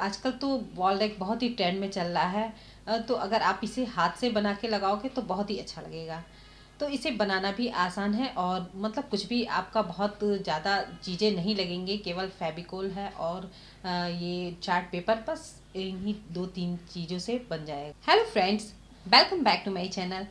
आजकल तो wall rack बहुत ही ट्रेंड में चल रहा है। तो अगर आप इसे हाथ से बना के लगाओगे तो बहुत ही अच्छा लगेगा। तो इसे बनाना भी आसान है और मतलब कुछ भी आपका बहुत ज़्यादा चीज़ें नहीं लगेंगे, केवल फेविकोल है और ये चार्ट पेपर, बस इन्हीं दो तीन चीज़ों से बन जाएगा। Hello friends, welcome back to my channel.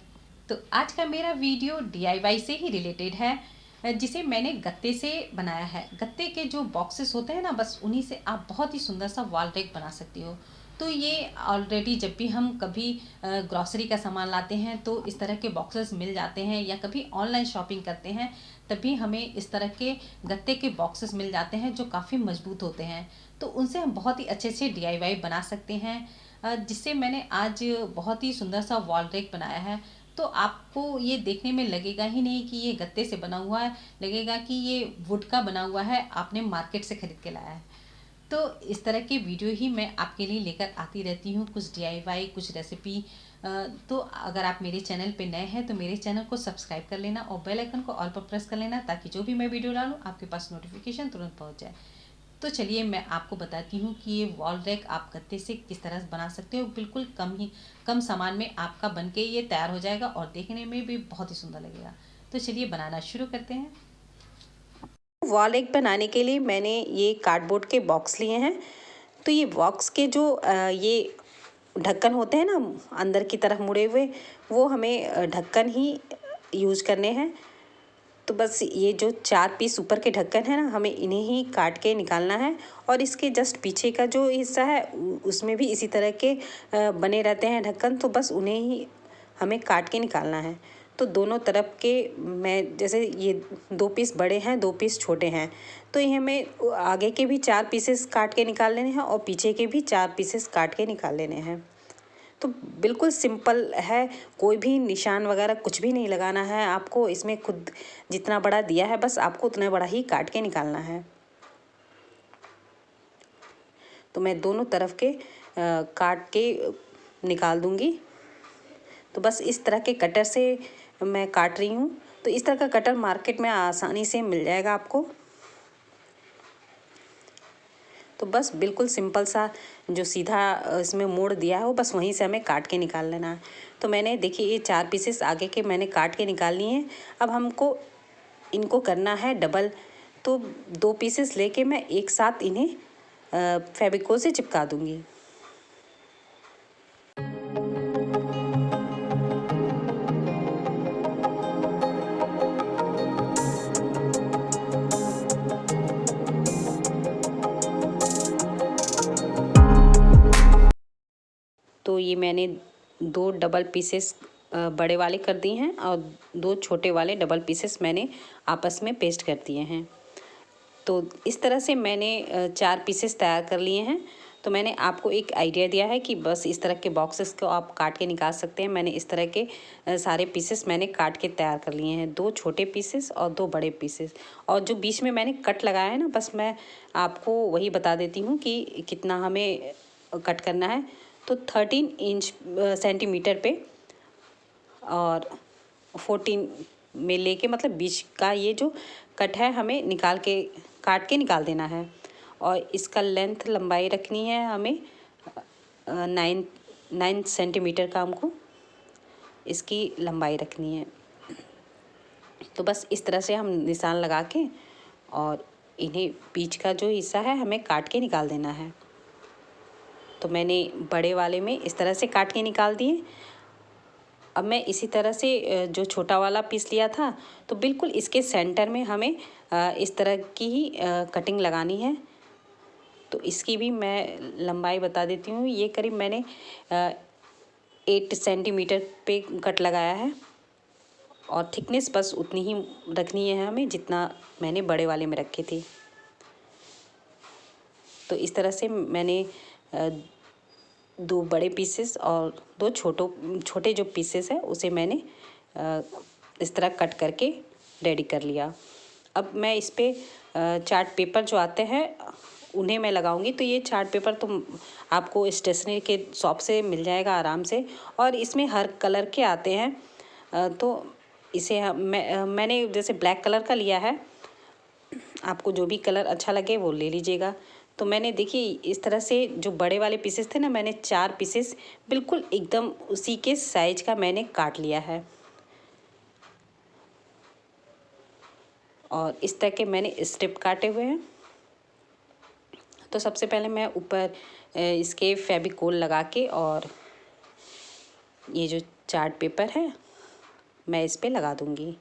तो आज का मेरा वीडियो डीआईवाई से ही रिलेटेड है, जिसे मैंने गत्ते से बनाया है। गत्ते के जो बॉक्सेस होते हैं ना, बस उन्हीं से आप बहुत ही सुंदर सा वॉल रैक बना सकती हो। तो ये ऑलरेडी जब भी हम कभी ग्रॉसरी का सामान लाते हैं तो इस तरह के बॉक्सेस मिल जाते हैं, या कभी ऑनलाइन शॉपिंग करते हैं तभी हमें इस तरह के गत्ते के बॉक्सेस मिल जाते हैं जो काफ़ी मजबूत होते हैं। तो उनसे हम बहुत ही अच्छे से डीआईवाई बना सकते हैं, जिससे मैंने आज बहुत ही सुंदर सा वॉल रैक बनाया है। तो आपको ये देखने में लगेगा ही नहीं कि ये गत्ते से बना हुआ है, लगेगा कि ये वुड का बना हुआ है, आपने मार्केट से खरीद के लाया है। तो इस तरह के वीडियो ही मैं आपके लिए लेकर आती रहती हूँ, कुछ डीआईवाई, कुछ रेसिपी। तो अगर आप मेरे चैनल पे नए हैं तो मेरे चैनल को सब्सक्राइब कर लेना और बेल आइकन को ऑल पर प्रेस कर लेना, ताकि जो भी मैं वीडियो डालूँ आपके पास नोटिफिकेशन तुरंत पहुँच जाए। तो चलिए मैं आपको बताती हूँ कि ये वॉल रैक आप गत्ते से किस तरह से बना सकते हो। बिल्कुल कम सामान में आपका बनके ये तैयार हो जाएगा और देखने में भी बहुत ही सुंदर लगेगा। तो चलिए बनाना शुरू करते हैं। वॉल रैक बनाने के लिए मैंने ये कार्डबोर्ड के बॉक्स लिए हैं। तो ये बॉक्स के जो ये ढक्कन होते हैं ना, अंदर की तरफ मुड़े हुए, वो हमें ढक्कन ही यूज करने हैं। तो बस ये जो 4 पीस ऊपर के ढक्कन है ना, हमें इन्हें ही काट के निकालना है। और इसके जस्ट पीछे का जो हिस्सा है उसमें भी इसी तरह के बने रहते हैं ढक्कन, तो बस उन्हें ही हमें काट के निकालना है। तो दोनों तरफ के, मैं जैसे ये 2 पीस बड़े हैं, 2 पीस छोटे हैं, तो ये हमें आगे के भी 4 पीसेस काट के निकाल लेने हैं और पीछे के भी 4 पीसेस काट के निकाल लेने हैं। तो बिल्कुल सिंपल है, कोई भी निशान वगैरह कुछ भी नहीं लगाना है आपको इसमें। खुद जितना बड़ा दिया है बस आपको उतना बड़ा ही काट के निकालना है। तो मैं दोनों तरफ के काट के निकाल दूंगी। तो बस इस तरह के कटर से मैं काट रही हूँ। तो इस तरह का कटर मार्केट में आसानी से मिल जाएगा आपको। तो बस बिल्कुल सिंपल सा जो सीधा इसमें मोड़ दिया है वो बस वहीं से हमें काट के निकाल लेना है। तो मैंने देखिए ये 4 पीसेस आगे के मैंने काट के निकाल लिए हैं। अब हमको इनको करना है डबल। तो 2 पीसेस लेके मैं एक साथ इन्हें फेविकोल से चिपका दूंगी। तो ये मैंने 2 डबल पीसेस बड़े वाले कर दिए हैं और 2 छोटे वाले डबल पीसेस मैंने आपस में पेस्ट कर दिए हैं। तो इस तरह से मैंने 4 पीसेस तैयार कर लिए हैं। तो मैंने आपको एक आइडिया दिया है कि बस इस तरह के बॉक्सेस को आप काट के निकाल सकते हैं। मैंने इस तरह के सारे पीसेस मैंने काट के तैयार कर लिए हैं, 2 छोटे पीसेस और 2 बड़े पीसेस। और जो बीच में मैंने कट लगाया है ना, बस मैं आपको वही बता देती हूँ कि कितना हमें कट करना है। तो 13 इंच सेंटीमीटर पे और 14 में लेके, मतलब बीच का ये जो कट है हमें निकाल के काट के निकाल देना है। और इसका लेंथ लंबाई रखनी है हमें 9 सेंटीमीटर का हमको इसकी लंबाई रखनी है। तो बस इस तरह से हम निशान लगा के और इन्हें बीच का जो हिस्सा है हमें काट के निकाल देना है। तो मैंने बड़े वाले में इस तरह से काट के निकाल दिए। अब मैं इसी तरह से जो छोटा वाला पीस लिया था, तो बिल्कुल इसके सेंटर में हमें इस तरह की ही कटिंग लगानी है। तो इसकी भी मैं लंबाई बता देती हूँ। ये करीब मैंने 8 सेंटीमीटर पे कट लगाया है और थिकनेस बस उतनी ही रखनी है हमें जितना मैंने बड़े वाले में रखी थी। तो इस तरह से मैंने 2 बड़े पीसेस और 2 छोटे जो पीसेस है उसे मैंने इस तरह कट करके रेडी कर लिया। अब मैं इस पे चार्ट पेपर जो आते हैं उन्हें मैं लगाऊंगी। तो ये चार्ट पेपर तो आपको स्टेशनरी के शॉप से मिल जाएगा आराम से, और इसमें हर कलर के आते हैं। तो इसे मैंने जैसे ब्लैक कलर का लिया है, आपको जो भी कलर अच्छा लगे वो ले लीजिएगा। तो मैंने देखिए इस तरह से जो बड़े वाले पीसेस थे ना, मैंने 4 पीसेस बिल्कुल एकदम उसी के साइज का मैंने काट लिया है। और इस तरह के मैंने स्ट्रिप काटे हुए हैं। तो सबसे पहले मैं ऊपर इसके फेविकोल लगा के और ये जो चार्ट पेपर है मैं इस पे लगा दूंगी।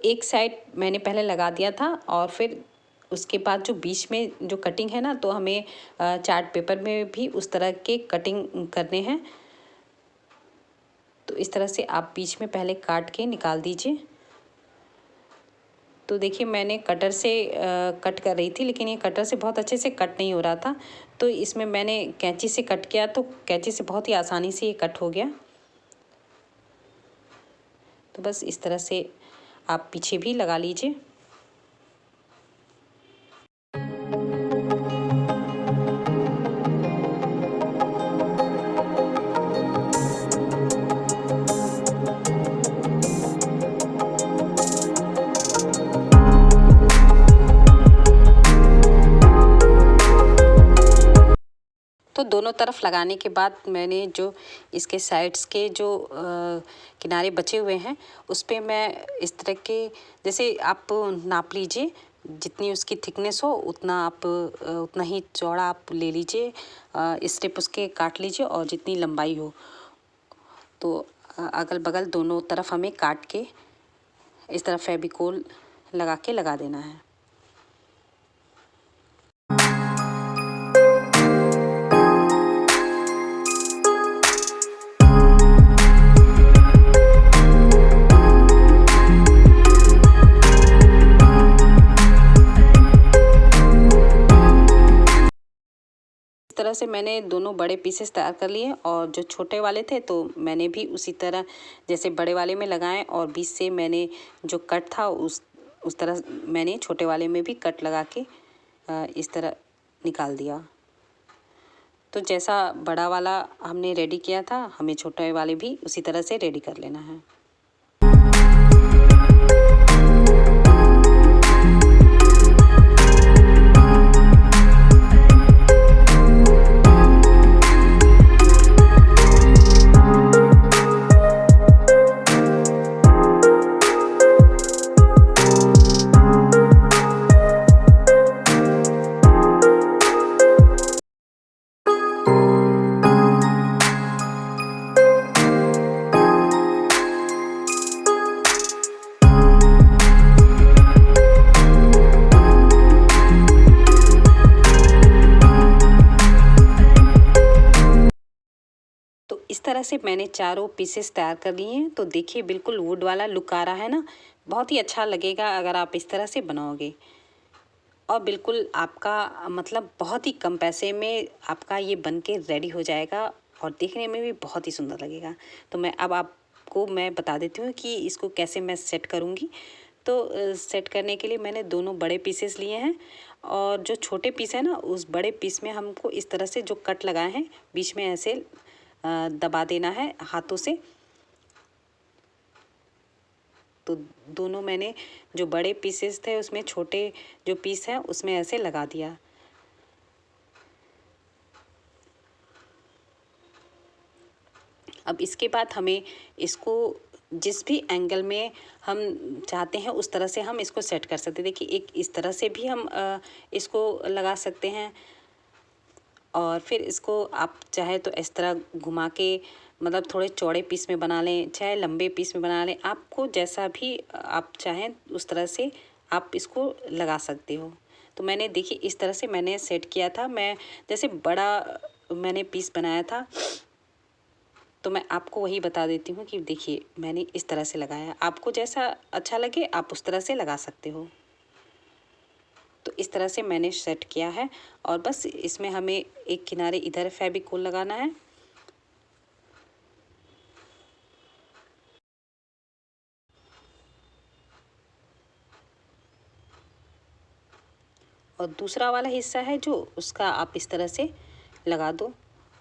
एक साइड मैंने पहले लगा दिया था और फिर उसके बाद जो बीच में जो कटिंग है ना, तो हमें चार्ट पेपर में भी उस तरह के कटिंग करने हैं। तो इस तरह से आप बीच में पहले काट के निकाल दीजिए। तो देखिए मैंने कटर से कट कर रही थी, लेकिन ये कटर से बहुत अच्छे से कट नहीं हो रहा था। तो इसमें मैंने कैंची से कट किया, तो कैंची से बहुत ही आसानी से ये कट हो गया। तो बस इस तरह से आप पीछे भी लगा लीजिए। तो दोनों तरफ लगाने के बाद मैंने जो इसके साइड्स के जो किनारे बचे हुए हैं उस पे मैं इस तरह के, जैसे आप नाप लीजिए जितनी उसकी थिकनेस हो उतना आप उतना ही चौड़ा आप ले लीजिए, स्ट्रिप उसके काट लीजिए और जितनी लंबाई हो। तो अगल बगल दोनों तरफ हमें काट के इस तरह फेविकोल लगा के लगा देना है। इस तरह से मैंने दोनों बड़े पीसेस तैयार कर लिए और जो छोटे वाले थे तो मैंने भी उसी तरह जैसे बड़े वाले में लगाए और बीच से मैंने जो कट था उस तरह मैंने छोटे वाले में भी कट लगा के इस तरह निकाल दिया। तो जैसा बड़ा वाला हमने रेडी किया था, हमें छोटे वाले भी उसी तरह से रेडी कर लेना है। इस तरह से मैंने चारों पीसेस तैयार कर लिए हैं। तो देखिए बिल्कुल वुड वाला लुक आ रहा है ना, बहुत ही अच्छा लगेगा अगर आप इस तरह से बनाओगे। और बिल्कुल आपका मतलब बहुत ही कम पैसे में आपका ये बन के रेडी हो जाएगा और देखने में भी बहुत ही सुंदर लगेगा। तो मैं अब आपको मैं बता देती हूँ कि इसको कैसे मैं सेट करूँगी। तो सेट करने के लिए मैंने दोनों बड़े पीसेस लिए हैं और जो छोटे पीस है ना, उस बड़े पीस में हमको इस तरह से जो कट लगाए हैं बीच में ऐसे दबा देना है हाथों से। तो दोनों मैंने जो बड़े पीसेस थे उसमें छोटे जो पीस है उसमें ऐसे लगा दिया। अब इसके बाद हमें इसको जिस भी एंगल में हम चाहते हैं उस तरह से हम इसको सेट कर सकते हैं। देखिए एक इस तरह से भी हम इसको लगा सकते हैं और फिर इसको आप चाहे तो इस तरह घुमा के मतलब थोड़े चौड़े पीस में बना लें, चाहे लंबे पीस में बना लें, आपको जैसा भी आप चाहें उस तरह से आप इसको लगा सकते हो। तो मैंने देखिए इस तरह से मैंने सेट किया था। मैं जैसे बड़ा मैंने पीस बनाया था तो मैं आपको वही बता देती हूँ कि देखिए मैंने इस तरह से लगाया। आपको जैसा अच्छा लगे आप उस तरह से लगा सकते हो। तो इस तरह से मैंने सेट किया है और बस इसमें हमें एक किनारे इधर फेविकोल लगाना है और दूसरा वाला हिस्सा है जो उसका आप इस तरह से लगा दो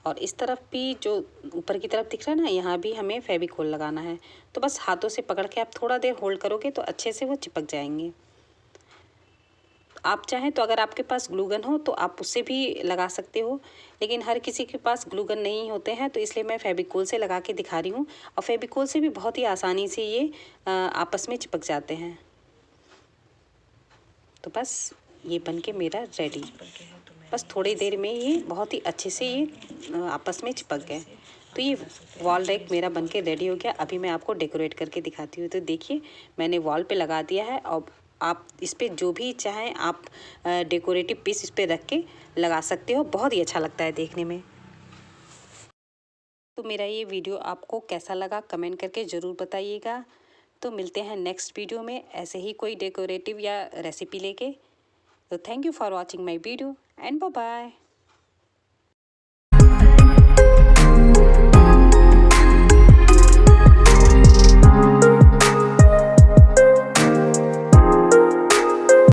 और इस तरफ भी जो ऊपर की तरफ दिख रहा है ना, यहाँ भी हमें फेविकोल लगाना है। तो बस हाथों से पकड़ के आप थोड़ा देर होल्ड करोगे तो अच्छे से वो चिपक जाएंगे। आप चाहें तो अगर आपके पास ग्लू गन हो तो आप उससे भी लगा सकते हो, लेकिन हर किसी के पास ग्लू गन नहीं होते हैं, तो इसलिए मैं फेविकोल से लगा के दिखा रही हूँ। और फेविकोल से भी बहुत ही आसानी से ये आपस में चिपक जाते हैं। तो बस ये बन के मेरा रेडी। बस थोड़ी देर में ये बहुत ही अच्छे से ये आपस में चिपक गए। तो ये वॉल रैक मेरा बन के रेडी हो गया। अभी मैं आपको डेकोरेट करके दिखाती हूँ। तो देखिए मैंने वॉल पे लगा दिया है और आप इस पर जो भी चाहें आप डेकोरेटिव पीस इस पर रख के लगा सकते हो। बहुत ही अच्छा लगता है देखने में। तो मेरा ये वीडियो आपको कैसा लगा कमेंट करके ज़रूर बताइएगा। तो मिलते हैं नेक्स्ट वीडियो में ऐसे ही कोई डेकोरेटिव या रेसिपी लेके। So thank you for watching my video and bye bye.